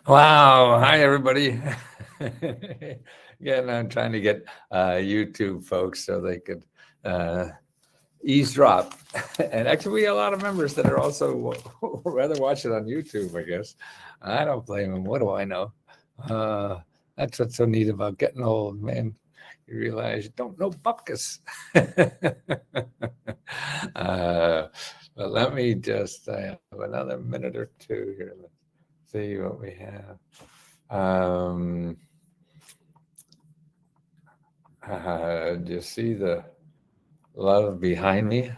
Wow. Hi, everybody. Again, I'm trying to get YouTube folks so they could uh, eavesdrop. And actually, we have a lot of members that are also rather watch it on YouTube, I guess. I don't blame them. What do I know? Uh, that's what's so neat about getting old, man. You realize you don't know bupkis. uh, but let me just I have another minute or two here. Let's see what we have. Um, do you see the love behind me?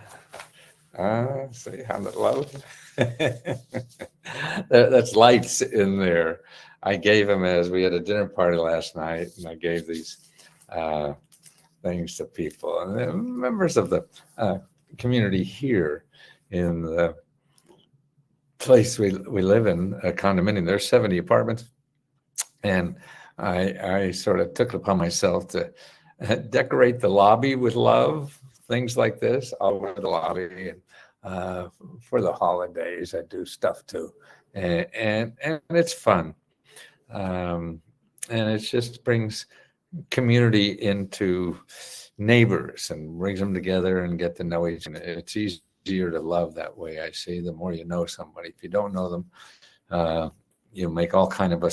See how the love? That's lights in there. I gave him as we had a dinner party last night, and I gave these uh, things to people and members of the uh, community here in the place we live in, a condominium. There's 70 apartments, and I sort of took it upon myself to decorate the lobby with love, things like this all over the lobby. And for the holidays, I do stuff too, and it's fun, um, and it just brings community into neighbors and brings them together and get to know each other. It's easier to love that way. I see the more you know somebody. If you don't know them, uh, you make all kind of what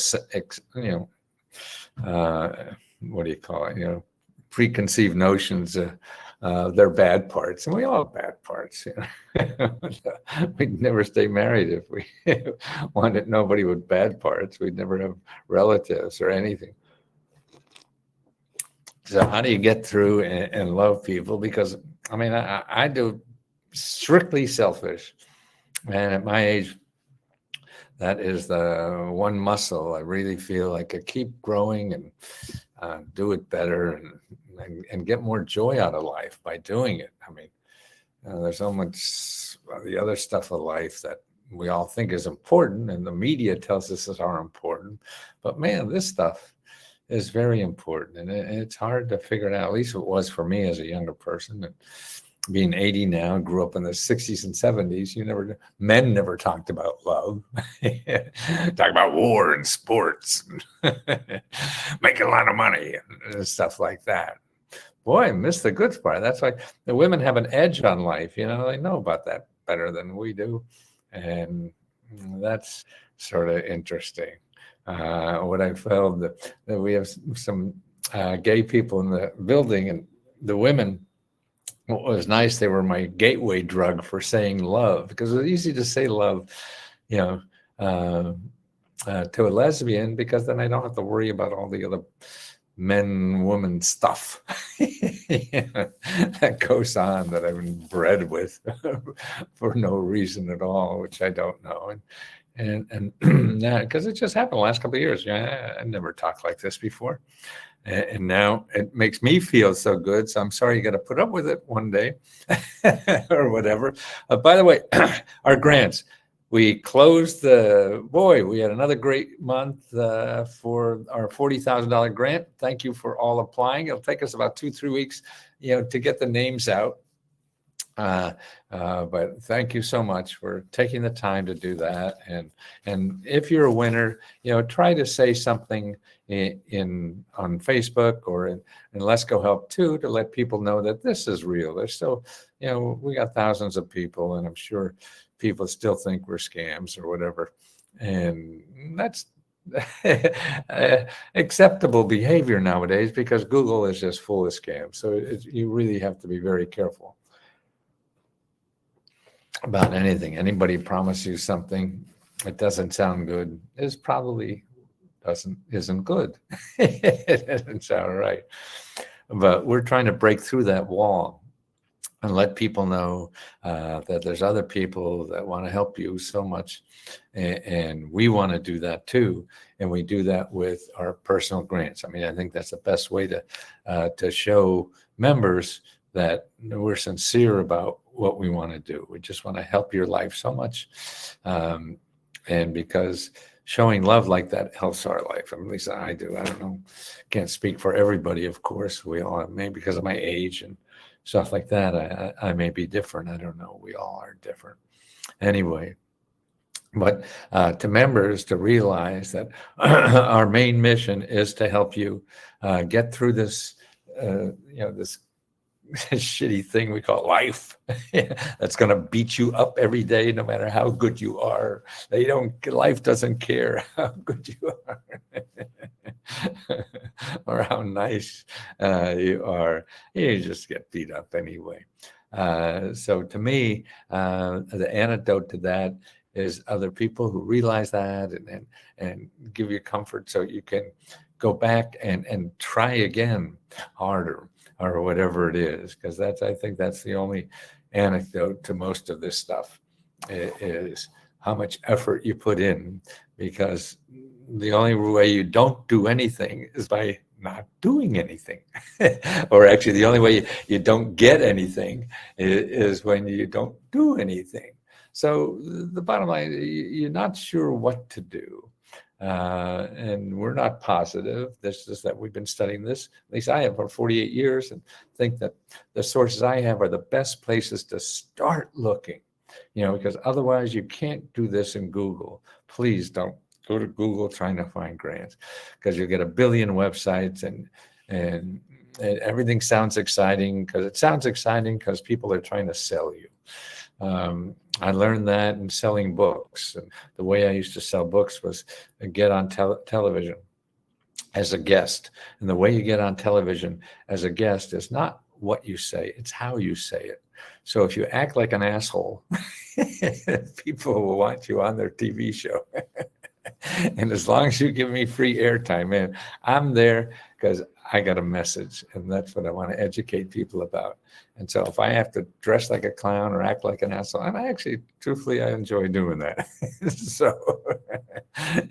do you call it? Preconceived notions. They're bad parts, and we all have bad parts. We'd never stay married if we wanted nobody with bad parts. We'd never have relatives or anything. So how do you get through and love people? Because I mean, I do strictly selfish, and at my age, that is the one muscle I really feel I could keep growing and do it better and get more joy out of life by doing it. I mean, there's so much the other stuff of life that we all think is important, and the media tells us is are important. But man, this stuff is very important, and it's hard to figure it out. At least it was for me as a younger person. And being 80 now, grew up in the 60s and 70s. Men never talked about love. Talk about war and sports, making a lot of money and stuff like that. Boy, I missed the good part. That's why the women have an edge on life. They know about that better than we do. And that's sort of interesting. What I found that we have some gay people in the building, and the women, what was nice, they were my gateway drug for saying love, because it was easy to say love, you know, uh, to a lesbian, because then I don't have to worry about all the other men, woman stuff that goes on that I've been bred with for no reason at all, which I don't know. And because it just happened the last couple of years. I never talked like this before. And now it makes me feel so good. So I'm sorry you got to put up with it one day or whatever. By the way, our grants, we closed we had another great month for our $40,000 grant. Thank you for all applying. It'll take us about 2-3 weeks, to get the names out. But thank you so much for taking the time to do that. And if you're a winner, try to say something on Facebook or in Let's Go Help too, to let people know that this is real. There's still, we got thousands of people, and I'm sure people still think we're scams or whatever. And that's acceptable behavior nowadays, because Google is just full of scams. So you really have to be very careful about anything. Anybody promise you something that doesn't sound good is probably isn't good. It doesn't sound right. But we're trying to break through that wall and let people know that there's other people that want to help you so much, and we want to do that too. And we do that with our personal grants. I mean, I think that's the best way to show members that we're sincere about what we want to do. We just want to help your life so much, and because showing love like that helps our life. At least I do. I don't know. Can't speak for everybody, of course. We all, maybe because of my age and stuff like that, I may be different. I don't know. We all are different. Anyway, But to members to realize that our main mission is to help you get through this, this shitty thing we call life that's going to beat you up every day, no matter how good you are. Life doesn't care how good you are or how nice you are. You just get beat up anyway. So to me, the antidote to that is other people who realize that and give you comfort so you can go back and try again harder or whatever it is, because I think that's the only antidote to most of this stuff is how much effort you put in, because the only way you don't do anything is by not doing anything. Or actually, the only way you don't get anything is when you don't do anything. So the bottom line, you're not sure what to do. And we're not positive. This is that we've been studying this, at least I have, for 48 years, and think that the sources I have are the best places to start looking, because otherwise you can't do this in Google. Please don't go to Google trying to find grants, because you'll get a billion websites and everything sounds exciting because people are trying to sell you. I learned that in selling books. And the way I used to sell books was get on television as a guest. And the way you get on television as a guest is not what you say, it's how you say it. So if you act like an asshole, people will want you on their TV show. And as long as you give me free airtime, man, I'm there because I got a message, and that's what I want to educate people about. And so if I have to dress like a clown or act like an asshole, and truthfully, I enjoy doing that. So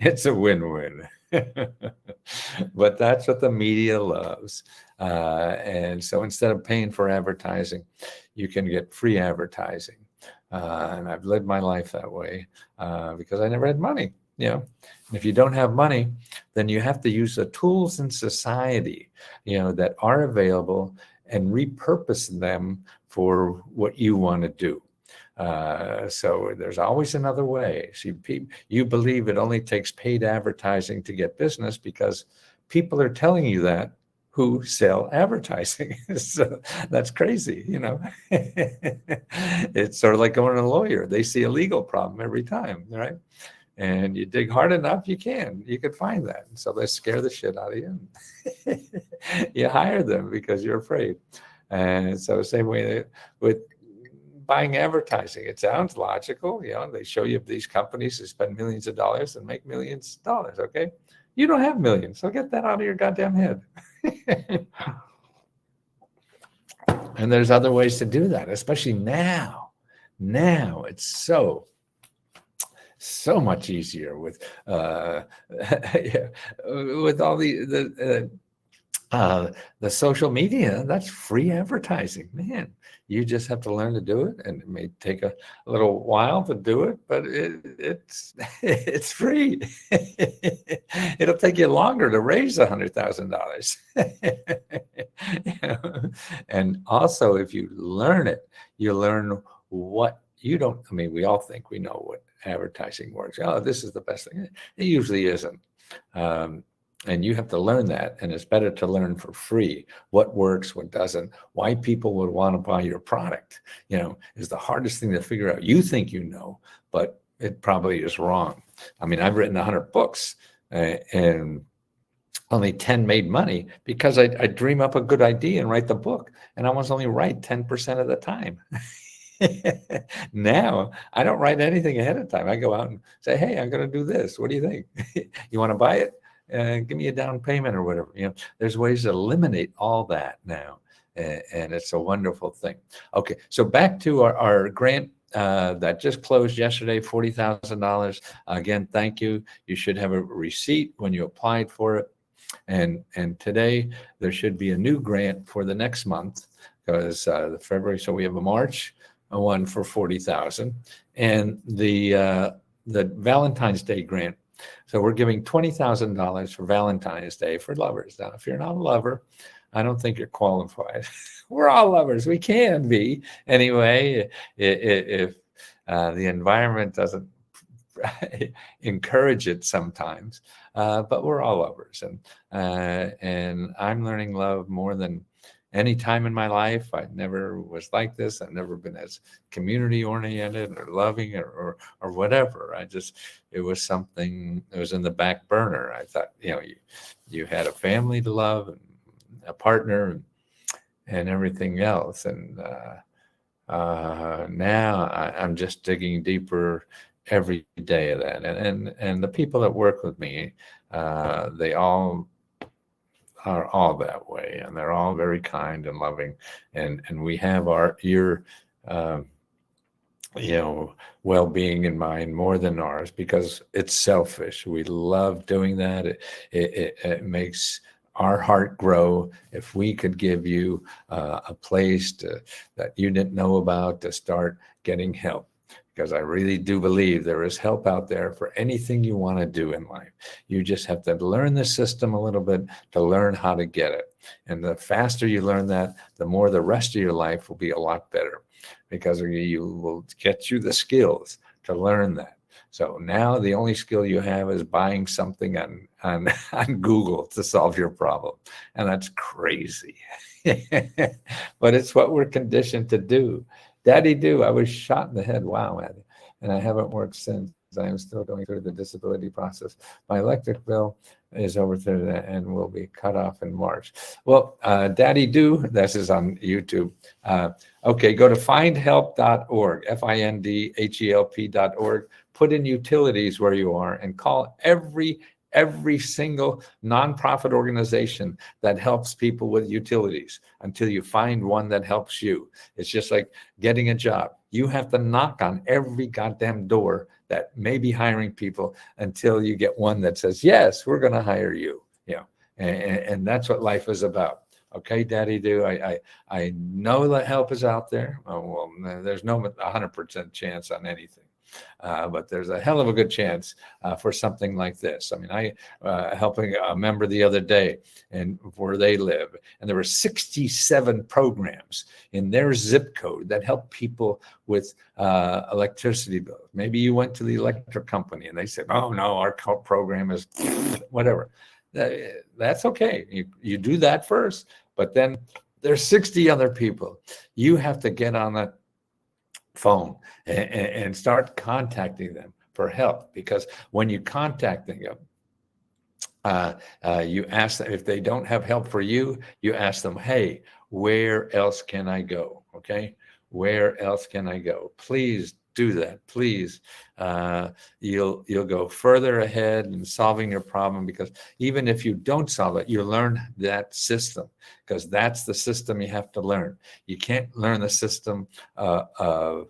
it's a win-win. But that's what the media loves. And so instead of paying for advertising, you can get free advertising. And I've lived my life that way because I never had money. And if you don't have money, then you have to use the tools in society, that are available, and repurpose them for what you want to do. So there's always another way. See, you believe it only takes paid advertising to get business because people are telling you that who sell advertising. So that's crazy, It's sort of like going to a lawyer. They see a legal problem every time, right? And you dig hard enough, you could find that. And so they scare the shit out of you. You hire them because you're afraid. And so same way with buying advertising. It sounds logical. They show you these companies who spend millions of dollars and make millions of dollars. Okay. You don't have millions. So get that out of your goddamn head. And there's other ways to do that, especially now. Now it's so much easier with with all the social media. That's free advertising, man. You just have to learn to do it, and it may take a little while to do it, but it's free. It'll take you longer to raise $100,000. And also, if you learn it, you learn what you don't. I mean, we all think we know what advertising works. Oh, this is the best thing. It usually isn't. And you have to learn that. And it's better to learn for free what works, what doesn't, why people would want to buy your product, is the hardest thing to figure out. You think you know, but it probably is wrong. I mean, I've written 100 books and only 10 made money because I dream up a good idea and write the book. And I was only right 10% of the time. Now I don't write anything ahead of time. I go out and say, hey, I'm going to do this. What do you think? You want to buy it? Give me a down payment or whatever. There's ways to eliminate all that now. And it's a wonderful thing. Okay. So back to our grant that just closed yesterday, $40,000. Again, thank you. You should have a receipt when you applied for it. And today there should be a new grant for the next month, because the February, so we have a March one for 40,000, and the Valentine's Day grant. So we're giving $20,000 for Valentine's Day for lovers. Now, if you're not a lover, I don't think you're qualified. We're all lovers. We can be anyway, if the environment doesn't encourage it sometimes, but we're all lovers, and I'm learning love more than any time in my life. I never was like this. I've never been as community oriented or loving or whatever. It was something that was in the back burner. I thought, you had a family to love and a partner and everything else. And now I'm just digging deeper every day of that. And the people that work with me, they all are all that way, and they're all very kind and loving, and we have your uh, well-being in mind more than ours, because it's selfish. We love doing that. It makes our heart grow if we could give you a place that you didn't know about to start getting help, because I really do believe there is help out there for anything you want to do in life. You just have to learn the system a little bit to learn how to get it. And the faster you learn that, the more the rest of your life will be a lot better, because you will get you the skills to learn that. So now the only skill you have is buying something on Google to solve your problem. And that's crazy. But it's what we're conditioned to do. Daddy do. I was shot in the head. Wow, Eddie. And I haven't worked since. I am still going through the disability process. My electric bill is over there and will be cut off in March. Well, Daddy do. This is on YouTube. Okay, go to findhelp.org, findhelp.org. Put in utilities where you are and call every single nonprofit organization that helps people with utilities until you find one that helps you. It's just like getting a job. You have to knock on every goddamn door that may be hiring people until you get one that says, yes, we're going to hire you. And that's what life is about. Okay, Daddy do. I know that help is out there. Well, there's no 100% chance on anything. But there's a hell of a good chance for something like this. I mean, I helping a member the other day and where they live, and there were 67 programs in their zip code that help people with electricity bills. Maybe you went to the electric company and they said, oh no, our program is whatever. That's okay. You do that first, but then there's 60 other people. You have to get on that phone and start contacting them for help, because when you contact them, you ask them, if they don't have help for you, you ask them, hey, where else can I go? Okay, where else can I go? Please do that. Please, you'll go further ahead in solving your problem, because even if you don't solve it, you learn that system, because that's the system you have to learn. You can't learn the system of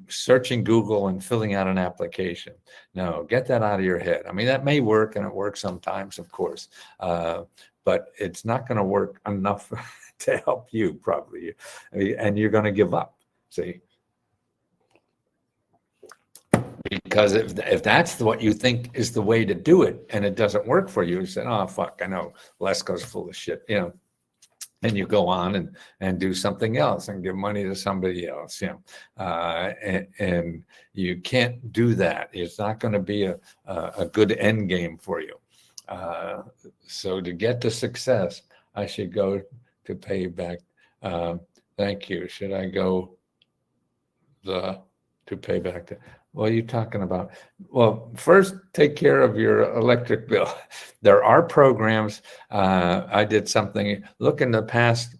searching Google and filling out an application. No, get that out of your head. I mean, that may work, and it works sometimes, of course, but it's not going to work enough to help you, probably, and you're going to give up. See. Because if that's what you think is the way to do it and it doesn't work for you, you say, oh, fuck, I know Lesko's full of shit, and you go on and do something else and give money to somebody else, and you can't do that. It's not going to be a good end game for you. So to get to success, I should go to pay back. Thank you. Should I go to pay back? What are you talking about? Well, first, take care of your electric bill. There are programs. I did something. Look in the past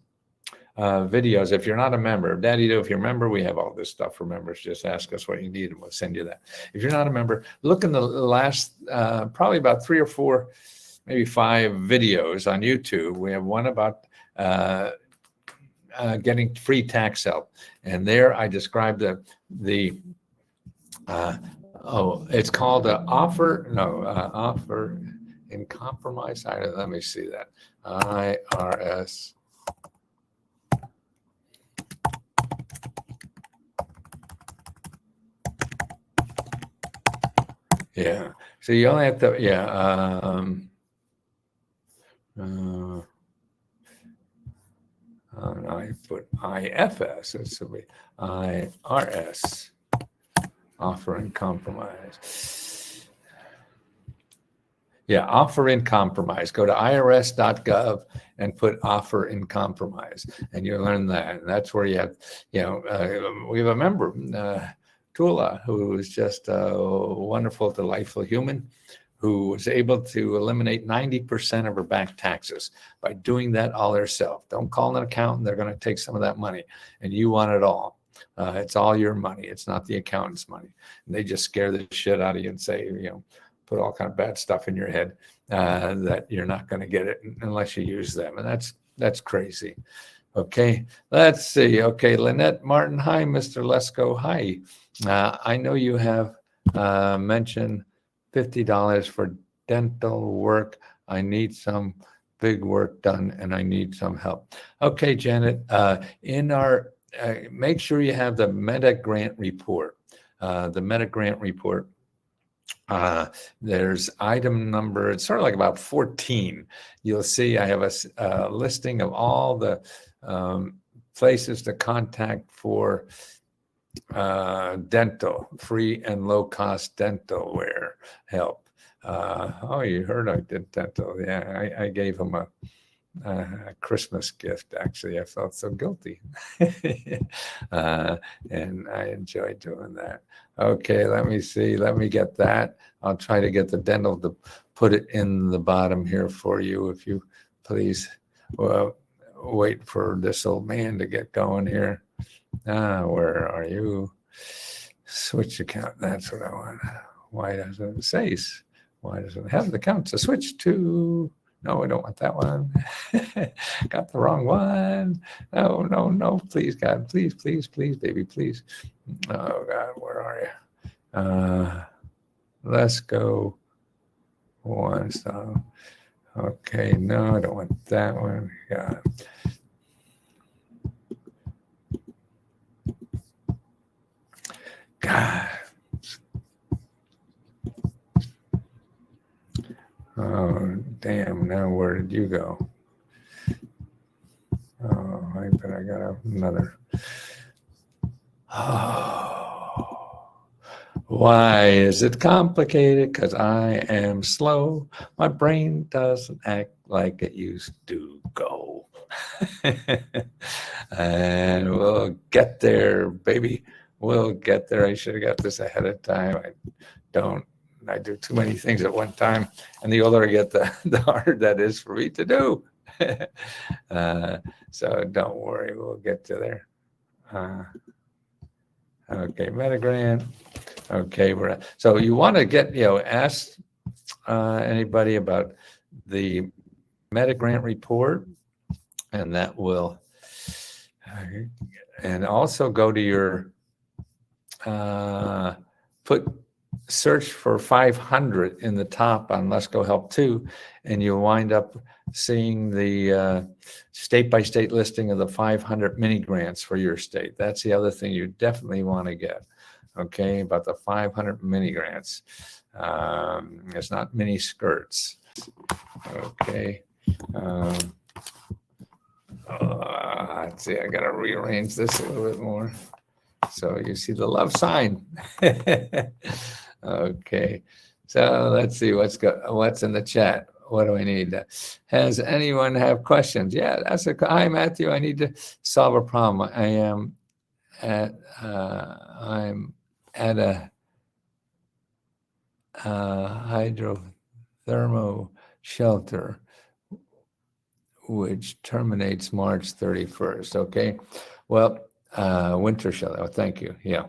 videos. If you're not a member, Daddy Do, if you're a member, we have all this stuff for members. Just ask us what you need and we'll send you that. If you're not a member, look in the last probably about 3 or 4, maybe 5 videos on YouTube. We have one about getting free tax help. And there I described it's called offer in compromise. Let me see that. IRS. Yeah. So you only have to, I put IFS. It's IRS. Offer in compromise. Yeah, offer in compromise. Go to irs.gov and put offer in compromise, and you'll learn that. And that's where you have, we have a member, Tula, who is just a wonderful, delightful human who was able to eliminate 90% of her back taxes by doing that all herself. Don't call an accountant. They're going to take some of that money, and you want it all. It's all your money. It's not the accountant's money. And they just scare the shit out of you and say, put all kind of bad stuff in your head that you're not going to get it unless you use them. And that's crazy. Okay, let's see. Okay, Lynette Martin. Hi, Mr. Lesko. Hi. I know you have mentioned $50 for dental work. I need some big work done and I need some help. Okay, Janet, in our, make sure you have the Meta Grant report. The Meta Grant report. There's item number, it's sort of like about 14. You'll see I have a listing of all the places to contact for dental, free and low-cost dental wear help. Oh, you heard I did dental. Yeah, I gave him a Christmas gift. Actually, I felt so guilty. And I enjoyed doing that. Okay, let me see. Let me get that. I'll try to get the dental to put it in the bottom here for you, if you please. Well, wait for this old man to get going here. Where are you? Switch account. That's what I want. Why doesn't it say? Why doesn't it have the account to switch to? No, I don't want that one. Got the wrong one. No. Please, God. Please, baby, please. Oh, God, where are you? Let's go one. So, okay, no, I don't want that one. God. God. Oh, damn. Now where did you go? Oh, I bet I got another. Oh, why is it complicated? Because I am slow. My brain doesn't act like it used to go. And we'll get there, baby. We'll get there. I should have got this ahead of time. I do too many things at one time, and the older I get, the harder that is for me to do. So don't worry, we'll get to there. Okay, Metagrant. Okay, so you want to get, ask anybody about the Metagrant report, and that will, and also go to your, search for 500 in the top on Let's Go Help 2, and you'll wind up seeing the state-by-state listing of the 500 mini grants for your state. That's the other thing you definitely want to get, okay, about the 500 mini grants. It's not mini skirts, okay. Let's see, I got to rearrange this a little bit more. So you see the love sign. Okay, so let's see what's in the chat. What do I need? Has anyone have questions? Yeah, hi Matthew. I need to solve a problem. I'm at a hydrothermal shelter which terminates March 31st. Okay, well, winter shelter. Oh, thank you. Yeah.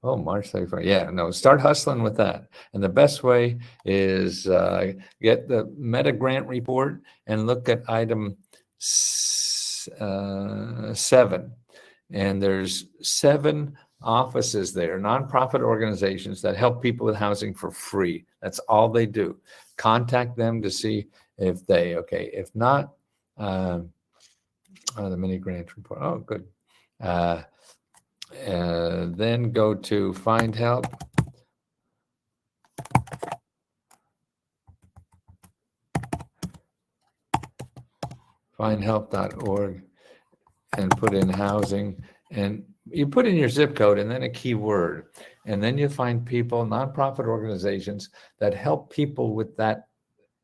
March 31st. Yeah, no, start hustling with that. And the best way is get the Meta Grant report and look at item 7. And there's 7 offices there, nonprofit organizations that help people with housing for free. That's all they do. Contact them to see if they, if not, the mini grant report. Oh, good. Then go to Find Help. Findhelp.org and put in housing. And You put in your zip code and then a keyword, and then you find people, nonprofit organizations that help people with that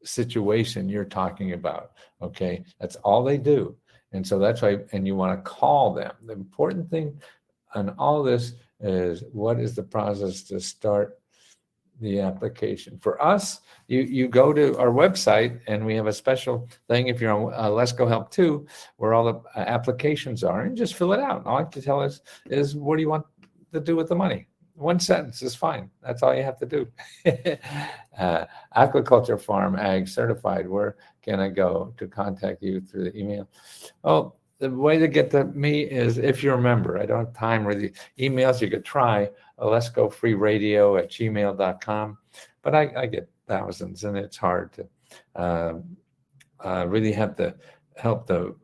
situation you're talking about. Okay, that's all they do. And so that's why, and you want to call them. The important thing on all this is, what is the process to start the application? For us, you go to our website, and we have a special thing if you're on Let's Go Help 2, where all the applications are, and just fill it out. All I have to tell us is, what do you want to do with the money? One sentence is fine. That's all you have to do. Aquaculture farm ag certified. Where can I go to contact you through the email? Oh, the way to get to me is, if you're a member. I don't have time with the emails. You could try let's go free radio at gmail.com, but I get thousands, and it's hard to really have to help the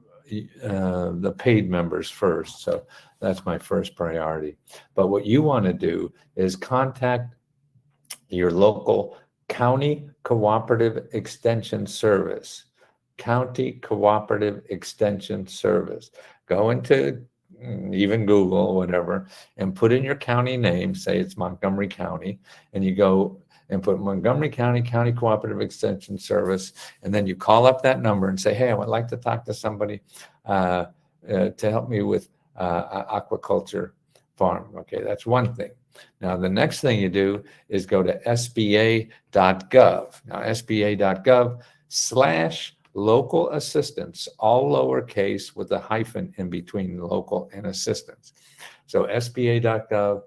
paid members first. So that's my first priority. But what you want to do is contact your local county cooperative extension service. County Cooperative Extension Service. Go into even Google, whatever, and put in your county name. Say it's Montgomery County, and you go and put Montgomery County Cooperative Extension Service, and then you call up that number and say, hey, I would like to talk to somebody to help me with aquaculture farm. Okay, that's one thing. Now, the next thing you do is go to sba.gov. Now, sba.gov/local assistance, all lowercase with a hyphen in between local and assistance. So sba.gov,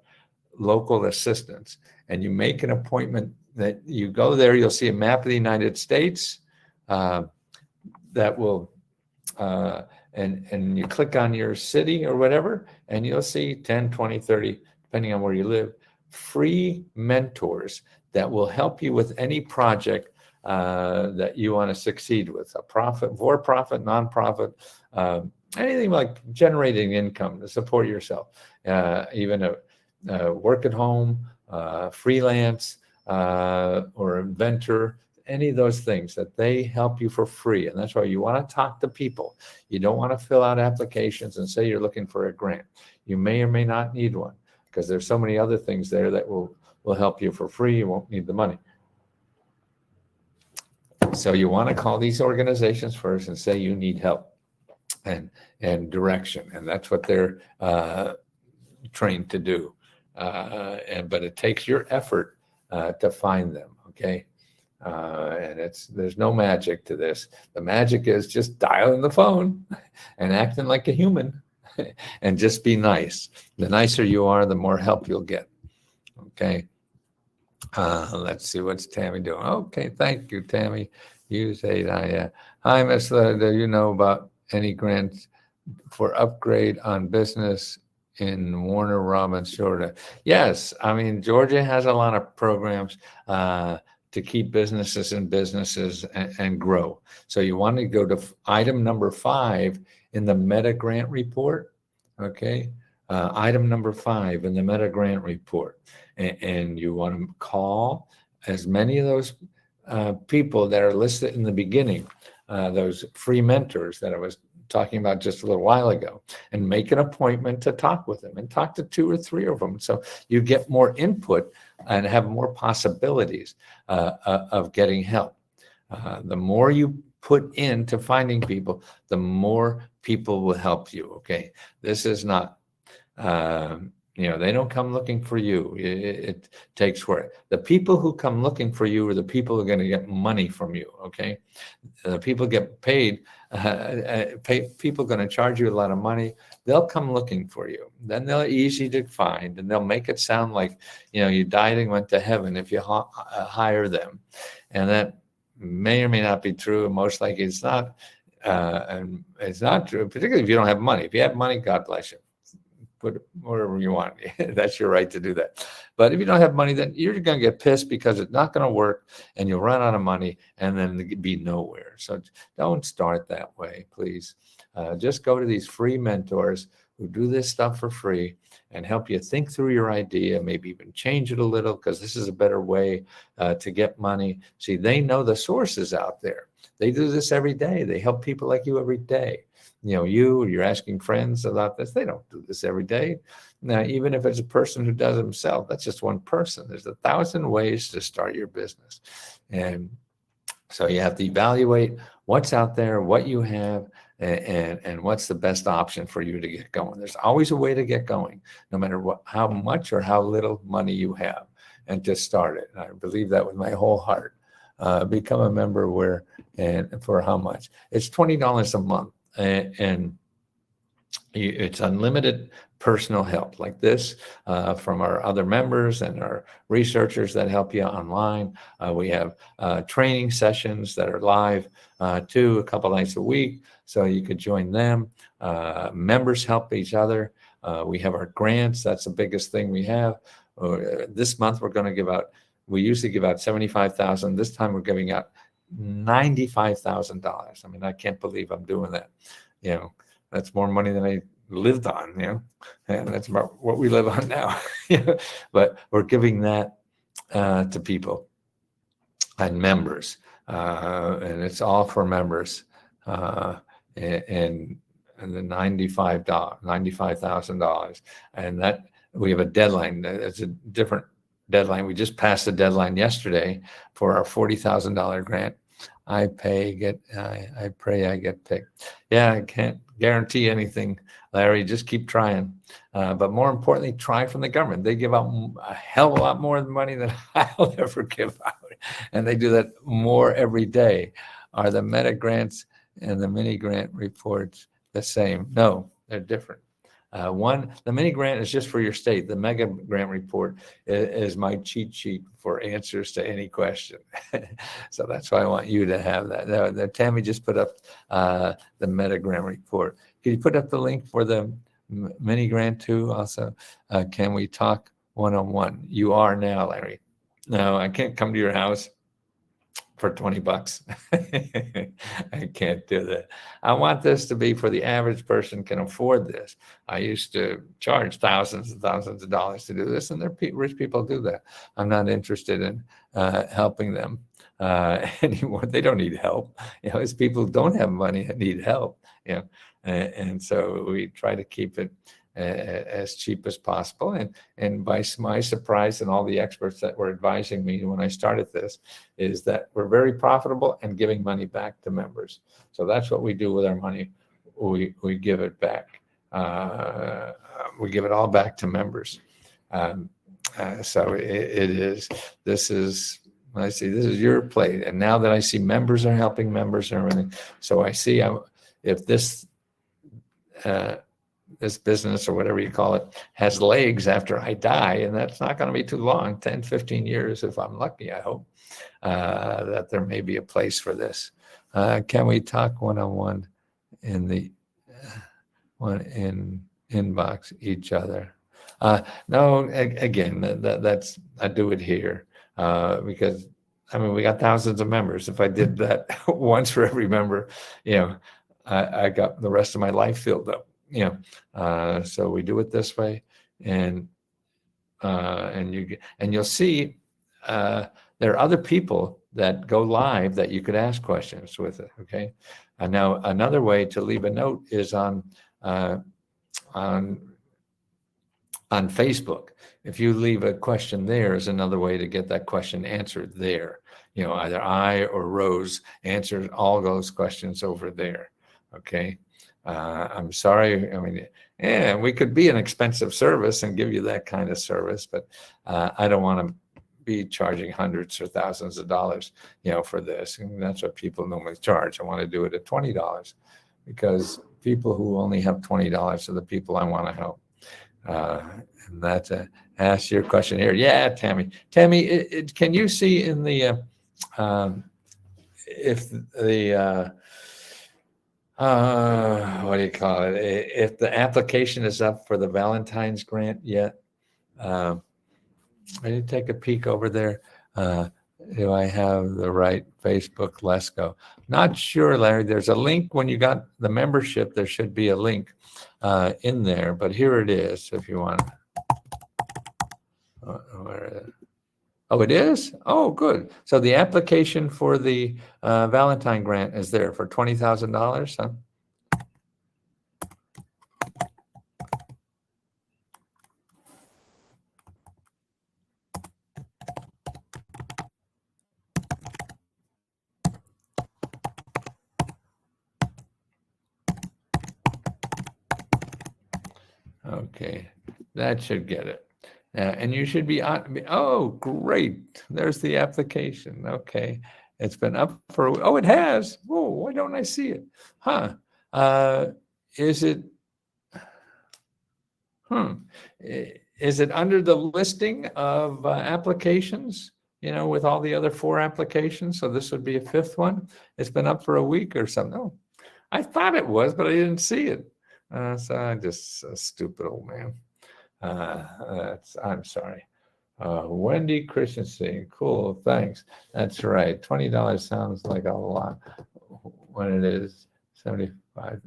local assistance, and you make an appointment. That you go there, you'll see a map of the United States that will, and you click on your city or whatever, and you'll see 10, 20, 30, depending on where you live, free mentors that will help you with any project that you want to succeed with, a profit, for-profit, nonprofit, anything like generating income to support yourself, even a work at home, freelance, or inventor, any of those things that they help you for free. And that's why you want to talk to people. You don't want to fill out applications and say you're looking for a grant. You may or may not need one, because there's so many other things there that will help you for free. You won't need the money. So you want to call these organizations first and say you need help and direction, and that's what they're trained to do. But it takes your effort to find them. Okay, and there's no magic to this. The magic is just dialing the phone and acting like a human, and just be nice. The nicer you are, the more help you'll get. Okay. Let's see, what's Tammy doing? Okay, thank you, Tammy. You say, hi, Miss Lida, do you know about any grants for upgrade on business in Warner Robins, Georgia? Yes, I mean, Georgia has a lot of programs to keep businesses in businesses and grow. So you want to go to item number 5 in the Meta Grant Report, okay? Item number 5 in the Meta Grant Report. And you want to call as many of those people that are listed in the beginning, those free mentors that I was talking about just a little while ago, and make an appointment to talk with them, and talk to 2 or 3 of them. So you get more input and have more possibilities of getting help. The more you put into finding people, the more people will help you. Okay. This is not, they don't come looking for you. It takes work. The people who come looking for you are the people who are going to get money from you. Okay, the people get paid. People are going to charge you a lot of money. They'll come looking for you. Then they're easy to find, and they'll make it sound like you died and went to heaven if you hire them, and that may or may not be true. And most likely it's not. And it's not true, particularly if you don't have money. If you have money, God bless you. Put whatever you want. That's your right to do that. But if you don't have money, then you're going to get pissed because it's not going to work, and you'll run out of money, and then be nowhere. So don't start that way, please. Just go to these free mentors who do this stuff for free and help you think through your idea, maybe even change it a little because this is a better way to get money. See, they know the sources out there. They do this every day. They help people like you every day. You're asking friends about this. They don't do this every day. Now, even if it's a person who does it himself, that's just one person. There's 1,000 ways to start your business. And so you have to evaluate what's out there, what you have, and what's the best option for you to get going. There's always a way to get going, no matter how much or how little money you have, and just start it. And I believe that with my whole heart. Become a member and for how much? It's $20 a month, and it's unlimited personal help like this from our other members and our researchers that help you online. We have training sessions that are live too, a couple nights a week, so you could join them. Members help each other. We have our grants. That's the biggest thing we have. This month we're going to give out, we usually give out $75,000. This time we're giving out $95,000. I mean, I can't believe I'm doing that. That's more money than I lived on, and that's about what we live on now. But we're giving that to people and members, and it's all for members, and the $95,000, and that we have a deadline. It's a different deadline. We just passed the deadline yesterday for our $40,000 grant. I pray I get picked. Yeah, I can't guarantee anything, Larry. Just keep trying. But more importantly, try from the government. They give out a hell of a lot more money than I'll ever give out. And they do that more every day. Are the meta grants and the mini grant reports the same? No, they're different. The mini grant is just for your state. The mega grant report is my cheat sheet for answers to any question. So that's why I want you to have that. Tammy just put up the meta grant report. Can you put up the link for the mini grant too? Also, can we talk one-on-one? You are now, Larry. No, I can't come to your house for $20. I can't do that. I want this to be for the average person can afford this. I used to charge thousands and thousands of dollars to do this, and rich people do that. I'm not interested in helping them anymore. They don't need help. It's people who don't have money that need help. And so we try to keep it as cheap as possible. And by my surprise, and all the experts that were advising me when I started this, is that we're very profitable and giving money back to members. So that's what we do with our money. We give it back. We give it all back to members. So it is. This is. I see. This is your plate. And now that I see members are helping members and everything, so I see if this. This business, or whatever you call it, has legs after I die, and that's not going to be too long, 10, 15 years, if I'm lucky, I hope, that there may be a place for this. Can we talk one-on-one in the inbox each other? No, again, that's I do it here because, I mean, we got thousands of members. If I did that once for every member, I got the rest of my life filled up. So we do it this way, and you'll see there are other people that go live that you could ask questions with it. Okay, and now another way to leave a note is on Facebook. If you leave a question there, is another way to get that question answered there. Either I or Rose answers all those questions over there. Okay. I'm sorry. I mean, we could be an expensive service and give you that kind of service, but I don't want to be charging hundreds or thousands of dollars, for this. And that's what people normally charge. I want to do it at $20 because people who only have $20 are the people I want to help. And that's ask your question here. Yeah, Tammy. Tammy, can you see in the if the what do you call it? If the application is up for the Valentine's grant yet, I did take a peek over there. Do I have the right Facebook? Let's go. Not sure, Larry. There's a link when you got the membership. There should be a link in there, but here it is if you want. Oh, it is? Oh, good. So the application for the Valentine grant is there for $20,000. Huh? Okay, that should get it. And you should be on. Oh, great. There's the application. Okay. It's been up for, oh, it has. Oh, why don't I see it? Huh. Uh, is it, is it under the listing of applications, with all the other 4 applications? So this would be a 5th one. It's been up for a week or something. Oh, I thought it was, but I didn't see it. So I'm just a stupid old man. I'm sorry. Wendy Christensen, cool, thanks. That's right. $20 sounds like a lot when it is 75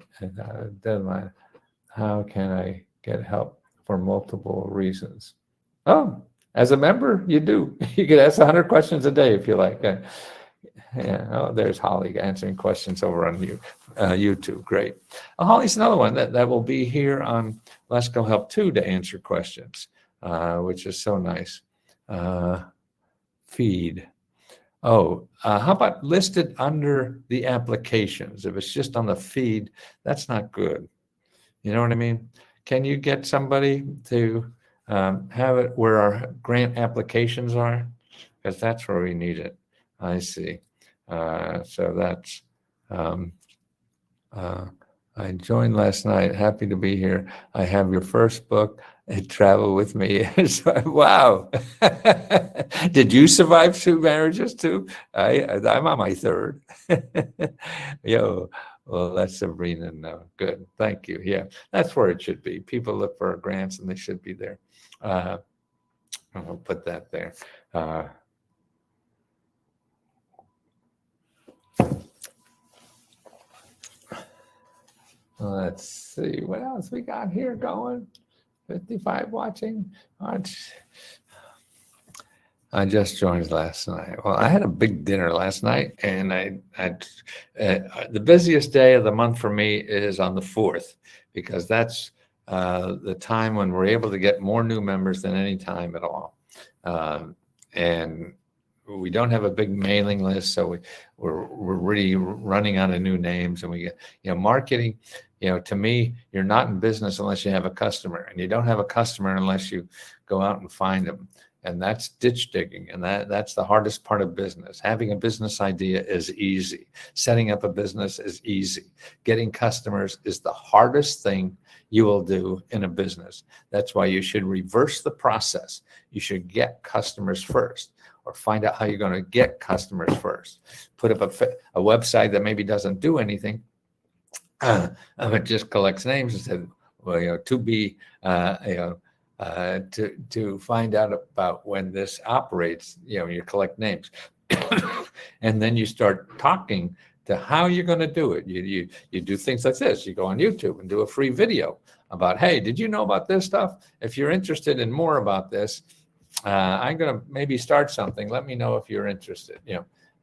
deadline. How can I get help for multiple reasons? Oh, as a member, you do. You could ask 100 questions a day if you like. Yeah. Oh, there's Holly answering questions over on YouTube. Great. Holly's another one that will be here on Let's Go Help 2 to answer questions, which is so nice. Feed. Oh, how about listed under the applications? If it's just on the feed, that's not good. You know what I mean? Can you get somebody to have it where our grant applications are? Because that's where we need it. I see. So that's, I joined last night. Happy to be here. I have your first book, Travel With Me. Wow. Did you survive 2 marriages too? I'm on my 3rd. Yo, well, that's Sabrina. No, good. Thank you. Yeah, that's where it should be. People look for grants and they should be there. I'll put that there. Let's see what else we got here going. 55 watching. I just joined last night. Well, I had a big dinner last night, and the busiest day of the month for me is on the 4th, because that's the time when we're able to get more new members than any time at all. And we don't have a big mailing list, so we're really running out of new names, and we get, marketing. To me, you're not in business unless you have a customer, and you don't have a customer unless you go out and find them. And that's ditch digging, and that's the hardest part of business. Having a business idea is easy. Setting up a business is easy. Getting customers is the hardest thing you will do in a business. That's why you should reverse the process. You should get customers first, or find out how you're going to get customers first. Put up a website that maybe doesn't do anything. It just collects names and said, well, to be, to find out about when this operates, you collect names. And then you start talking to how you're going to do it. You do things like this. You go on YouTube and do a free video about, hey, did you know about this stuff? If you're interested in more about this, I'm going to maybe start something. Let me know if you're interested,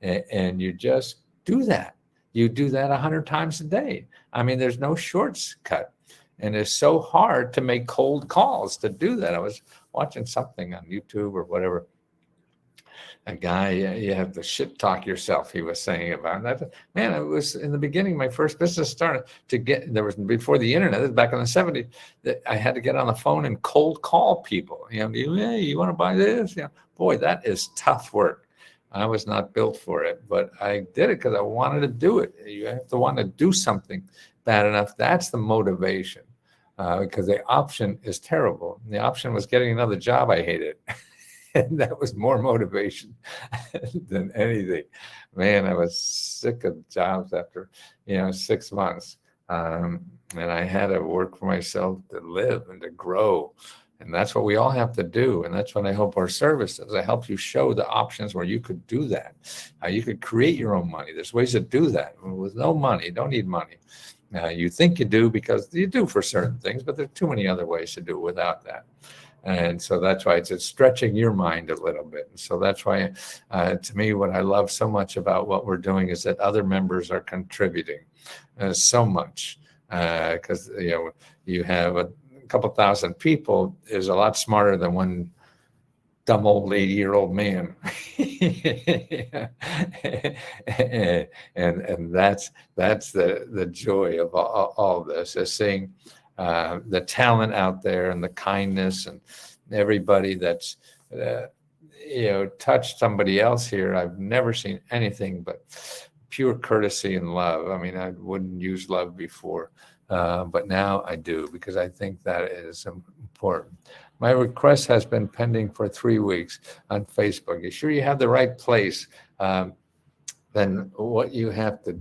and you just do that. You do that 100 times a day. I mean, there's no shortcut. And it's so hard to make cold calls to do that. I was watching something on YouTube or whatever. A guy, you have to shit talk yourself, he was saying about that. Man, it was in the beginning, my first business started there was before the internet, this was back in the 70s, that I had to get on the phone and cold call people. Hey, you want to buy this? Boy, that is tough work. I was not built for it, but I did it because I wanted to do it. You have to want to do something bad enough. That's the motivation, because the option is terrible. The option was getting another job I hated. And that was more motivation than anything. Man, I was sick of jobs after, 6 months. And I had to work for myself to live and to grow. And that's what we all have to do. And that's what I hope our service does. I help you show the options where you could do that. You could create your own money. There's ways to do that with no money. You don't need money. You think you do because you do for certain things, but there are too many other ways to do it without that. And so that's why it's stretching your mind a little bit. And so that's why, to me, what I love so much about what we're doing is that other members are contributing so much. Because you have a couple thousand people is a lot smarter than one dumb old 80-year-old man. and that's the joy of all this, is seeing the talent out there and the kindness and everybody that's touched somebody else here. I've never seen anything but pure courtesy and love. I mean, I wouldn't use love before, but now I do, because I think that is important. My request has been pending for 3 weeks on Facebook. You sure you have the right place? Then what you have to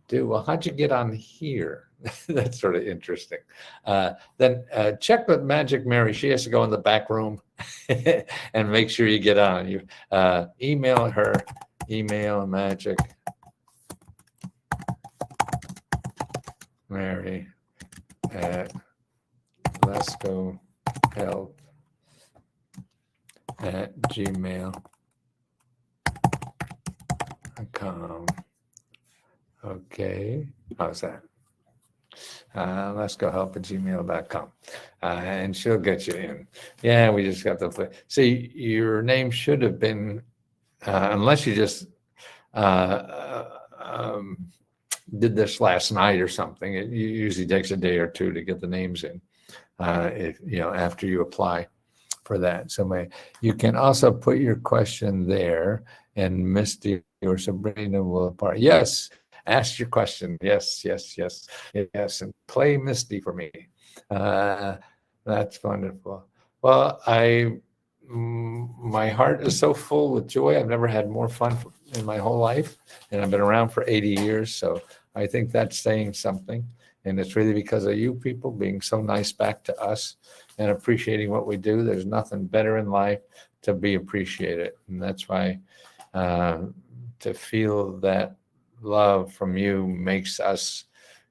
do, well, how'd you get on here? That's sort of interesting. Then check with Magic Mary. She has to go in the back room and make sure you get on. You email her, email Magic Mary at lesgohelp@gmail.com. Okay, how's that? lesgohelp@gmail.com. And she'll get you in. Yeah, we just got to see, your name should have been, unless you just did this last night or something. It usually takes a day or two to get the names in, after you apply for that. So you can also put your question there, and Misty or Sabrina will apply. Yes, ask your question. Yes, and play Misty for me. That's wonderful. Well, my heart is so full with joy. I've never had more fun in my whole life, and I've been around for 80 years. So I think that's saying something. And it's really because of you people being so nice back to us and appreciating what we do. There's nothing better in life to be appreciated. And that's why to feel that love from you makes us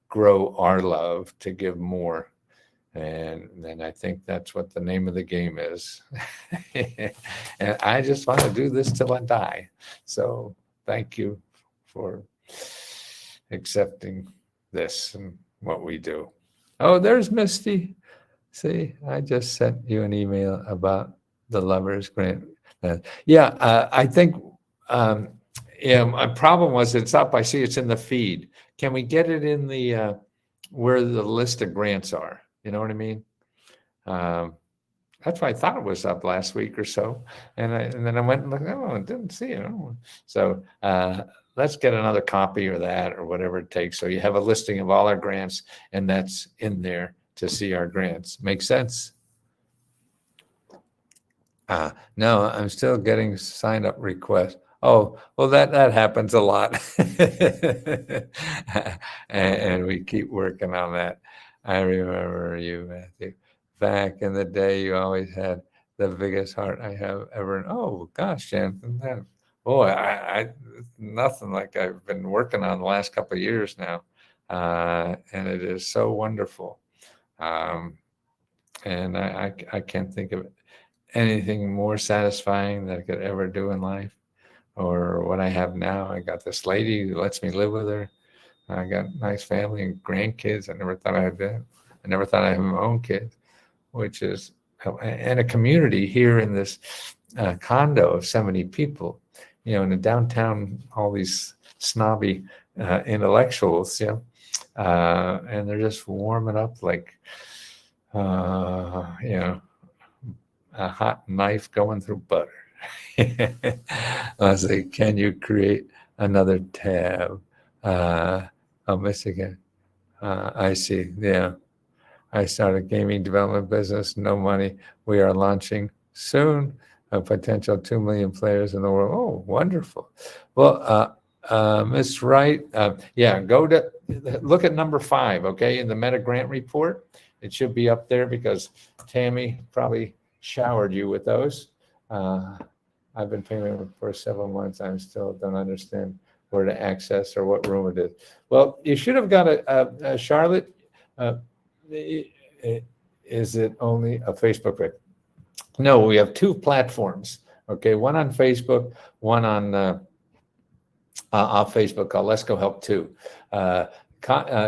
grow our love to give more. And then I think that's what the name of the game is. And I just want to do this till I die. So thank you for accepting this and what we do. Oh, there's Misty. See, I just sent you an email about the Lovers Grant. I think my problem was it's up. I see it's in the feed. Can we get it in the where the list of grants are? You know what I mean? That's why I thought it was up last week or so. And then I went and looked, I didn't see it. So let's get another copy or that or whatever it takes. So you have a listing of all our grants, and that's in there to see our grants. Make sense? No, I'm still getting sign up requests. Oh, well, that happens a lot. and we keep working on that. I remember you, Matthew. Back in the day, you always had the biggest heart I have ever. Oh, gosh, Jonathan. Boy, I nothing like I've been working on the last couple of years now. And it is so wonderful. And I can't think of anything more satisfying that I could ever do in life, or what I have now. I got this lady who lets me live with her. I got a nice family and grandkids. I never thought I had that. I never thought I'd have my own kids, which is, and a community here in this condo of 70 people, in the downtown, all these snobby intellectuals, and they're just warming up like, a hot knife going through butter. I say, can you create another tab? I'll miss again. I see. Yeah. I started gaming development business, no money. We are launching soon. A potential 2 million players in the world. Oh, wonderful. Well, Ms. Wright, go to look at number 5, okay, in the Meta Grant report. it should be up there because Tammy probably showered you with those. I've been paying for several months. I still don't understand where to access or what room it is. Well, you should have got a Charlotte. Uh, is it only a Facebook page? No, we have two platforms. Okay, one on Facebook, one on Facebook called Let's Go Help 2.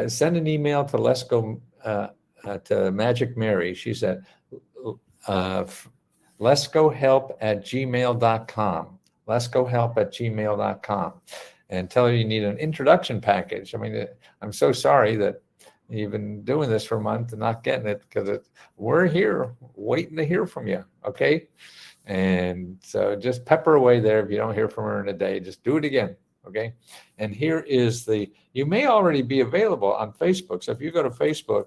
Send an email to Let's Go to Magic Mary. She's at Let's Go Help at gmail.com. Let's Go Help at gmail.com. And tell her you need an introduction package. I mean, I'm so sorry that you've been doing this for a month and not getting it, because we're here waiting to hear from you, okay? And so just pepper away there. If you don't hear from her in a day, just do it again, okay? And here is you may already be available on Facebook. So if you go to Facebook,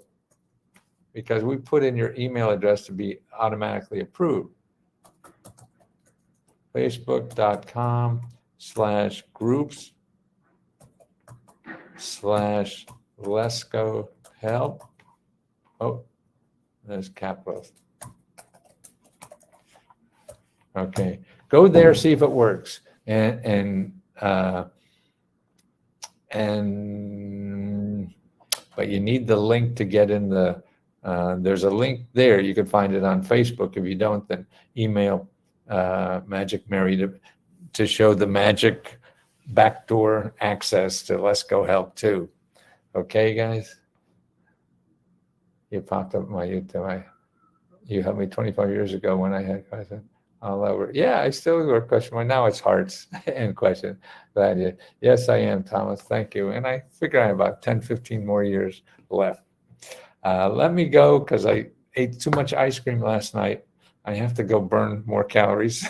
because we put in your email address to be automatically approved, facebook.com/groups/Let's Go Help. Oh, there's capitals. Okay, go there, see if it works, and but you need the link to get in the. There's a link there. You can find it on Facebook. If you don't, then email Magic Mary to show the magic backdoor access to Let's Go Help 2. Okay, guys? You popped up my YouTube. You helped me 25 years ago when I had question all over. Yeah, I still work question mark. Now it's hearts and question. Glad you. Yes, I am, Thomas. Thank you. And I figure I have about 10, 15 more years left. Let me go because I ate too much ice cream last night. I have to go burn more calories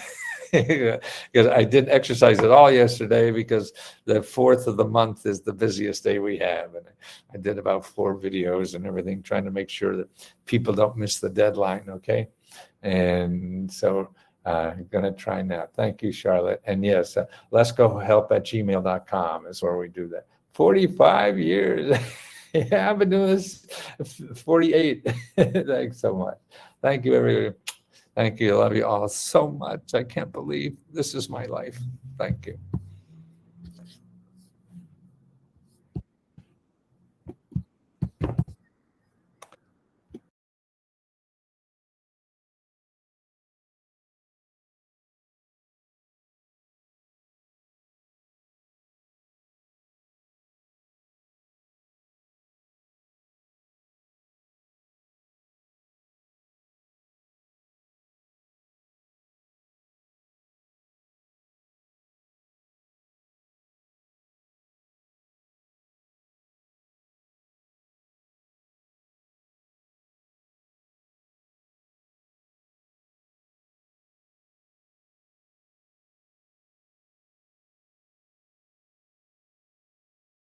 because I didn't exercise at all yesterday because the 4th of the month is the busiest day we have. And I did about 4 videos and everything, trying to make sure that people don't miss the deadline, okay? And so I'm going to try now. Thank you, Charlotte. And yes, Let's Go Help at gmail.com is where we do that. 45 years. Yeah, I've been doing this 48. Thanks so much. Thank you, everybody. Thank you. I love you all so much. I can't believe this is my life. Thank you.